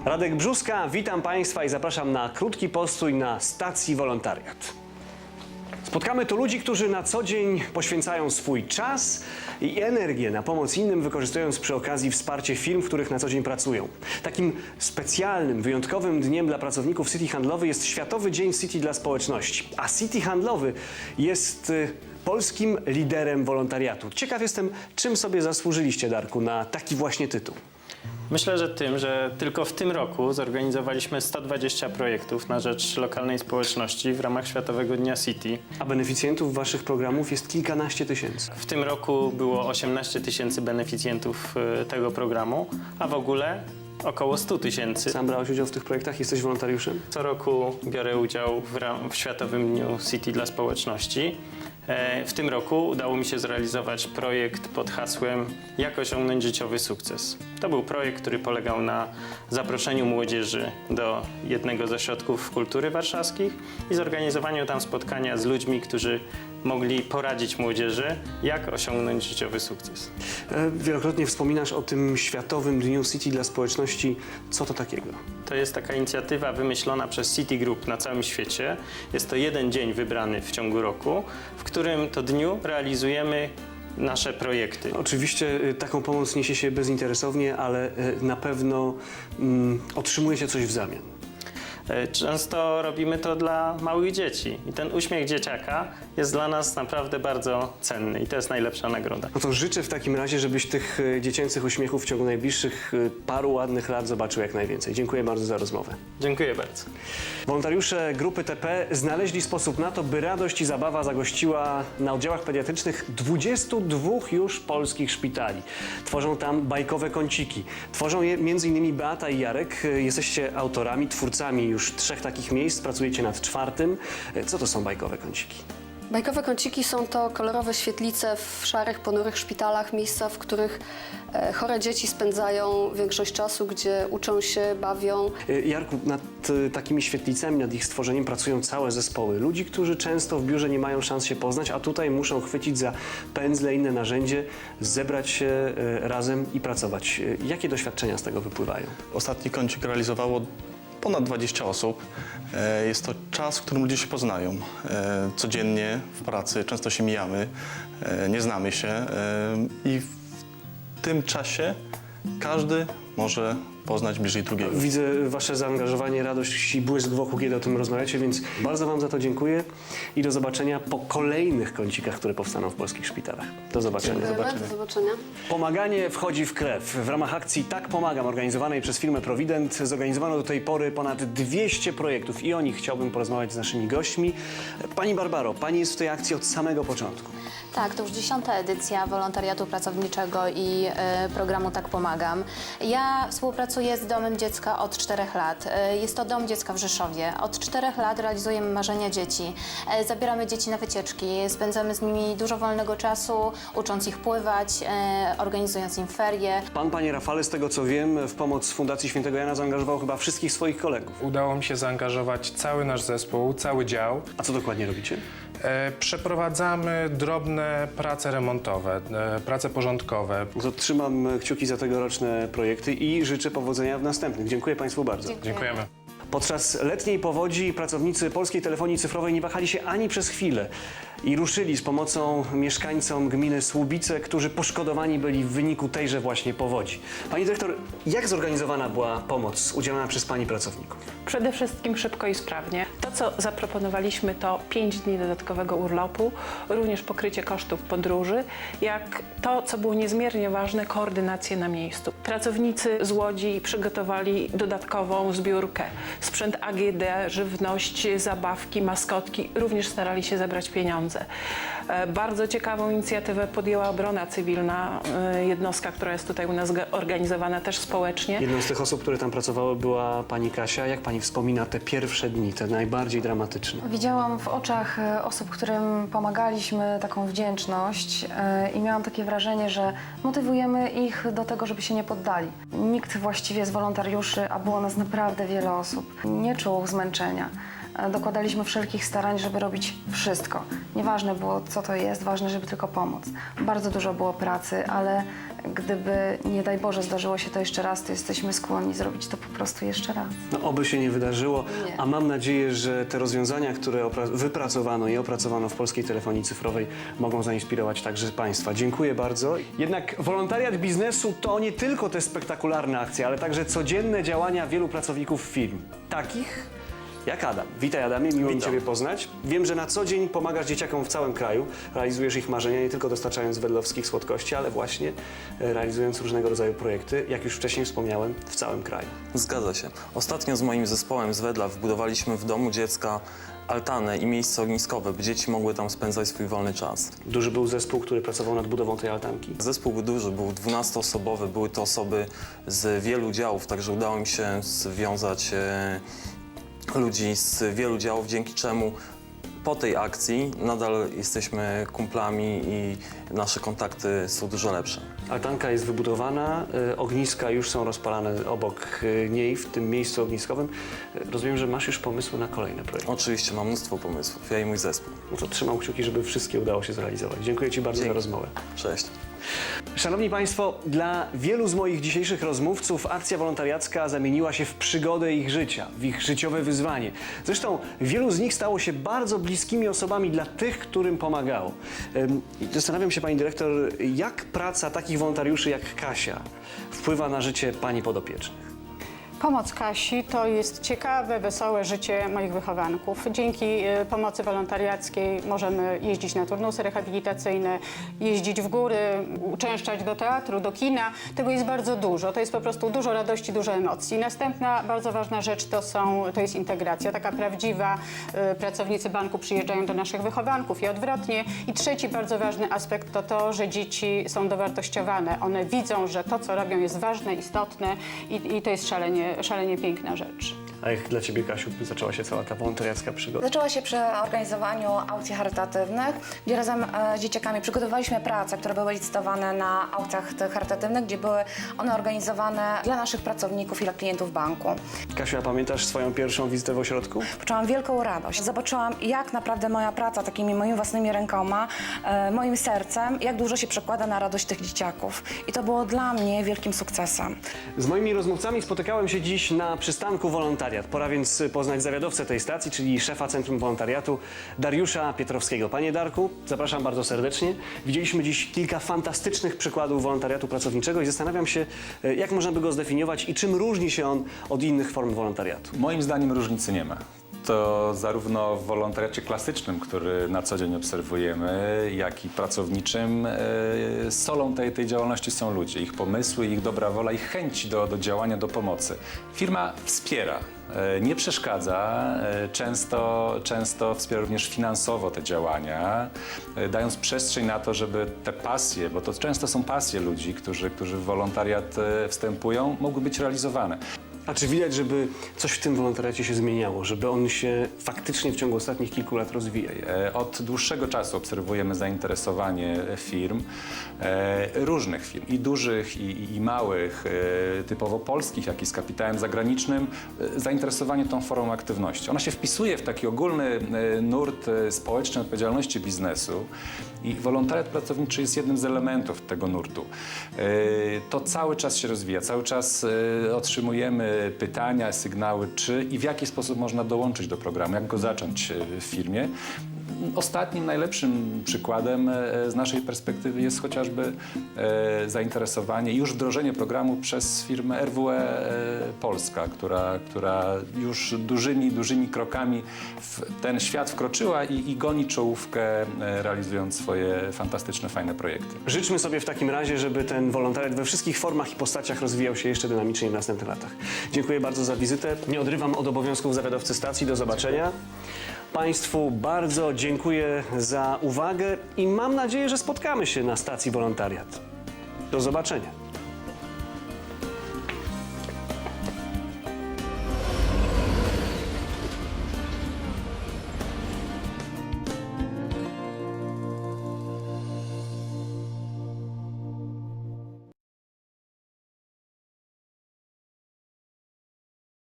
Radek Brzuska, witam Państwa i zapraszam na krótki postój na stacji Wolontariat. Spotkamy tu ludzi, którzy na co dzień poświęcają swój czas i energię na pomoc innym, wykorzystując przy okazji wsparcie firm, w których na co dzień pracują. Takim specjalnym, wyjątkowym dniem dla pracowników City Handlowy jest Światowy Dzień City dla Społeczności. A City Handlowy jest polskim liderem wolontariatu. Ciekaw jestem, czym sobie zasłużyliście, Darku, na taki właśnie tytuł. Myślę, że tym, że tylko w tym roku zorganizowaliśmy 120 projektów na rzecz lokalnej społeczności w ramach Światowego Dnia City. A beneficjentów waszych programów jest kilkanaście tysięcy. W tym roku było 18 tysięcy beneficjentów tego programu, a w ogóle około 100 tysięcy. Sam brałeś udział w tych projektach? Jesteś wolontariuszem? Co roku biorę udział w Światowym Dniu City dla Społeczności. W tym roku udało mi się zrealizować projekt pod hasłem Jak osiągnąć życiowy sukces. To był projekt, który polegał na zaproszeniu młodzieży do jednego z ośrodków kultury warszawskich i zorganizowaniu tam spotkania z ludźmi, którzy mogli poradzić młodzieży, jak osiągnąć życiowy sukces. Wielokrotnie wspominasz o tym Światowym Dniu City dla Społeczności. Co to takiego? To jest taka inicjatywa wymyślona przez City Group na całym świecie. Jest to jeden dzień wybrany w ciągu roku, w którym to dniu realizujemy nasze projekty. Oczywiście taką pomoc niesie się bezinteresownie, ale na pewno otrzymujecie coś w zamian. Często robimy to dla małych dzieci i ten uśmiech dzieciaka jest dla nas naprawdę bardzo cenny i to jest najlepsza nagroda. No to życzę w takim razie, żebyś tych dziecięcych uśmiechów w ciągu najbliższych paru ładnych lat zobaczył jak najwięcej. Dziękuję bardzo za rozmowę. Dziękuję bardzo. Wolontariusze grupy TP znaleźli sposób na to, by radość i zabawa zagościła na oddziałach pediatrycznych 22 już polskich szpitali. Tworzą tam bajkowe kąciki. Tworzą je m.in. Beata i Jarek. Jesteście autorami, twórcami już 3 takich miejsc, pracujecie nad 4. Co to są bajkowe kąciki? Bajkowe kąciki są to kolorowe świetlice w szarych, ponurych szpitalach, miejsca, w których chore dzieci spędzają większość czasu, gdzie uczą się, bawią. Jarku, nad takimi świetlicami, nad ich stworzeniem pracują całe zespoły. Ludzi, którzy często w biurze nie mają szans się poznać, a tutaj muszą chwycić za pędzle, inne narzędzie, zebrać się razem i pracować. Jakie doświadczenia z tego wypływają? Ostatni kącik realizowało ponad 20 osób. Jest to czas, w którym ludzie się poznają. Codziennie w pracy często się mijamy, nie znamy się i w tym czasie każdy może poznać bliżej drugiego. Widzę wasze zaangażowanie, radość i błysk wokół, kiedy o tym rozmawiacie, więc bardzo wam za to dziękuję i do zobaczenia po kolejnych kącikach, które powstaną w polskich szpitalach. Do zobaczenia. Dziękujemy, do zobaczenia. Pomaganie wchodzi w krew. W ramach akcji Tak Pomagam, organizowanej przez firmę Provident, zorganizowano do tej pory ponad 200 projektów i o nich chciałbym porozmawiać z naszymi gośćmi. Pani Barbaro, pani jest w tej akcji od samego początku. Tak, to już 10. edycja wolontariatu pracowniczego i programu Tak Pomagam. Ja współpracuję z Domem Dziecka od 4 lat. Jest to Dom Dziecka w Rzeszowie. Od 4 lat realizujemy marzenia dzieci. Zabieramy dzieci na wycieczki, spędzamy z nimi dużo wolnego czasu, ucząc ich pływać, organizując im ferie. Pan, panie Rafale, z tego co wiem, w pomoc Fundacji Świętego Jana zaangażował chyba wszystkich swoich kolegów. Udało mi się zaangażować cały nasz zespół, cały dział. A co dokładnie robicie? Przeprowadzamy drobne prace remontowe, prace porządkowe. To trzymam kciuki za tegoroczne projekty i życzę powodzenia w następnych. Dziękuję państwu bardzo. Dziękujemy. Podczas letniej powodzi pracownicy Polskiej Telefonii Cyfrowej nie wahali się ani przez chwilę i ruszyli z pomocą mieszkańcom gminy Słubice, którzy poszkodowani byli w wyniku tejże właśnie powodzi. Pani dyrektor, jak zorganizowana była pomoc udzielana przez pani pracowników? Przede wszystkim szybko i sprawnie. To, co zaproponowaliśmy, to 5 dni dodatkowego urlopu, również pokrycie kosztów podróży, jak to, co było niezmiernie ważne, koordynację na miejscu. Pracownicy z Łodzi przygotowali dodatkową zbiórkę. Sprzęt AGD, żywność, zabawki, maskotki, również starali się zebrać pieniądze. Bardzo ciekawą inicjatywę podjęła Obrona Cywilna, jednostka, która jest tutaj u nas organizowana też społecznie. Jedną z tych osób, które tam pracowały, była pani Kasia. Jak pani wspomina te pierwsze dni, te najbardziej dramatyczne? Widziałam w oczach osób, którym pomagaliśmy, taką wdzięczność i miałam takie wrażenie, że motywujemy ich do tego, żeby się nie poddali. Nikt właściwie z wolontariuszy, a było nas naprawdę wiele osób, nie czuł zmęczenia. dokładaliśmy wszelkich starań, żeby robić wszystko. Nieważne było, co to jest, ważne, żeby tylko pomóc. Bardzo dużo było pracy, ale gdyby, nie daj Boże, zdarzyło się to jeszcze raz, to jesteśmy skłonni zrobić to po prostu jeszcze raz. No, oby się nie wydarzyło, Nie. a mam nadzieję, że te rozwiązania, które wypracowano i opracowano w polskiej telefonii cyfrowej, mogą zainspirować także Państwa. Dziękuję bardzo. Jednak wolontariat biznesu to nie tylko te spektakularne akcje, ale także codzienne działania wielu pracowników firm. Takich jak Adam. Witaj, Adamie, miło mi Ciebie poznać. Wiem, że na co dzień pomagasz dzieciakom w całym kraju, realizujesz ich marzenia, nie tylko dostarczając wedlowskich słodkości, ale właśnie realizując różnego rodzaju projekty, jak już wcześniej wspomniałem, w całym kraju. Zgadza się. Ostatnio z moim zespołem z Wedla wbudowaliśmy w domu dziecka altanę i miejsce ogniskowe, by dzieci mogły tam spędzać swój wolny czas. Duży był zespół, który pracował nad budową tej altanki. Zespół był duży, był 12-osobowy, były to osoby z wielu działów, także udało mi się związać ludzi z wielu działów, dzięki czemu po tej akcji nadal jesteśmy kumplami i nasze kontakty są dużo lepsze. Altanka jest wybudowana, ogniska już są rozpalane obok niej, w tym miejscu ogniskowym. Rozumiem, że masz już pomysły na kolejne projekty. Oczywiście mam mnóstwo pomysłów, ja i mój zespół. No to trzymam kciuki, żeby wszystkie udało się zrealizować. Dziękuję Ci bardzo za rozmowę. Cześć. Szanowni Państwo, dla wielu z moich dzisiejszych rozmówców akcja wolontariacka zamieniła się w przygodę ich życia, w ich życiowe wyzwanie. Zresztą wielu z nich stało się bardzo bliskimi osobami dla tych, którym pomagało. I zastanawiam się, Pani Dyrektor, jak praca takich wolontariuszy jak Kasia wpływa na życie Pani podopiecznych? Pomoc Kasi to jest ciekawe, wesołe życie moich wychowanków. Dzięki pomocy wolontariackiej możemy jeździć na turnusy rehabilitacyjne, jeździć w góry, uczęszczać do teatru, do kina. Tego jest bardzo dużo. To jest po prostu dużo radości, dużo emocji. Następna bardzo ważna rzecz to jest integracja, taka prawdziwa. Pracownicy banku przyjeżdżają do naszych wychowanków i odwrotnie. I trzeci bardzo ważny aspekt to to, że dzieci są dowartościowane. One widzą, że to, co robią, jest ważne, istotne i to jest szalenie piękna rzecz. A jak dla Ciebie, Kasiu, zaczęła się cała ta wolontariacka przygoda? Zaczęła się przy organizowaniu aukcji charytatywnych, gdzie razem z dzieciakami przygotowaliśmy prace, które były licytowane na aukcjach tych charytatywnych, gdzie były one organizowane dla naszych pracowników i dla klientów banku. Kasiu, a pamiętasz swoją pierwszą wizytę w ośrodku? Poczułam wielką radość. Zobaczyłam, jak naprawdę moja praca takimi moimi własnymi rękoma, moim sercem, jak dużo się przekłada na radość tych dzieciaków. I to było dla mnie wielkim sukcesem. Z moimi rozmówcami spotykałem się dziś na przystanku Wolontariat. Pora więc poznać zawiadowcę tej stacji, czyli szefa Centrum Wolontariatu, Dariusza Pietrowskiego. Panie Darku, zapraszam bardzo serdecznie. Widzieliśmy dziś kilka fantastycznych przykładów wolontariatu pracowniczego i zastanawiam się, jak można by go zdefiniować i czym różni się on od innych form wolontariatu. Moim zdaniem różnicy nie ma. To zarówno w wolontariacie klasycznym, który na co dzień obserwujemy, jak i pracowniczym, solą tej działalności są ludzie, ich pomysły, ich dobra wola, ich chęci do działania, do pomocy. Firma wspiera, nie przeszkadza, często wspiera również finansowo te działania, dając przestrzeń na to, żeby te pasje, bo to często są pasje ludzi, którzy w wolontariat wstępują, mogły być realizowane. A czy widać, żeby coś w tym wolontariacie się zmieniało, żeby on się faktycznie w ciągu ostatnich kilku lat rozwijał? Od dłuższego czasu obserwujemy zainteresowanie firm, różnych firm, i dużych, i małych, typowo polskich, jak i z kapitałem zagranicznym, zainteresowanie tą formą aktywności. Ona się wpisuje w taki ogólny nurt społecznej odpowiedzialności biznesu i wolontariat pracowniczy jest jednym z elementów tego nurtu. To cały czas się rozwija, cały czas otrzymujemy pytania, sygnały, czy i w jaki sposób można dołączyć do programu, jak go zacząć w firmie. Ostatnim, najlepszym przykładem z naszej perspektywy jest chociażby zainteresowanie i już wdrożenie programu przez firmę RWE Polska, która już dużymi krokami w ten świat wkroczyła i goni czołówkę, realizując swoje fantastyczne, fajne projekty. Życzmy sobie w takim razie, żeby ten wolontariat we wszystkich formach i postaciach rozwijał się jeszcze dynamicznie w następnych latach. Dziękuję bardzo za wizytę. Nie odrywam od obowiązków zawiadowcy stacji. Do zobaczenia. Państwu bardzo dziękuję za uwagę i mam nadzieję, że spotkamy się na stacji Wolontariat. Do zobaczenia.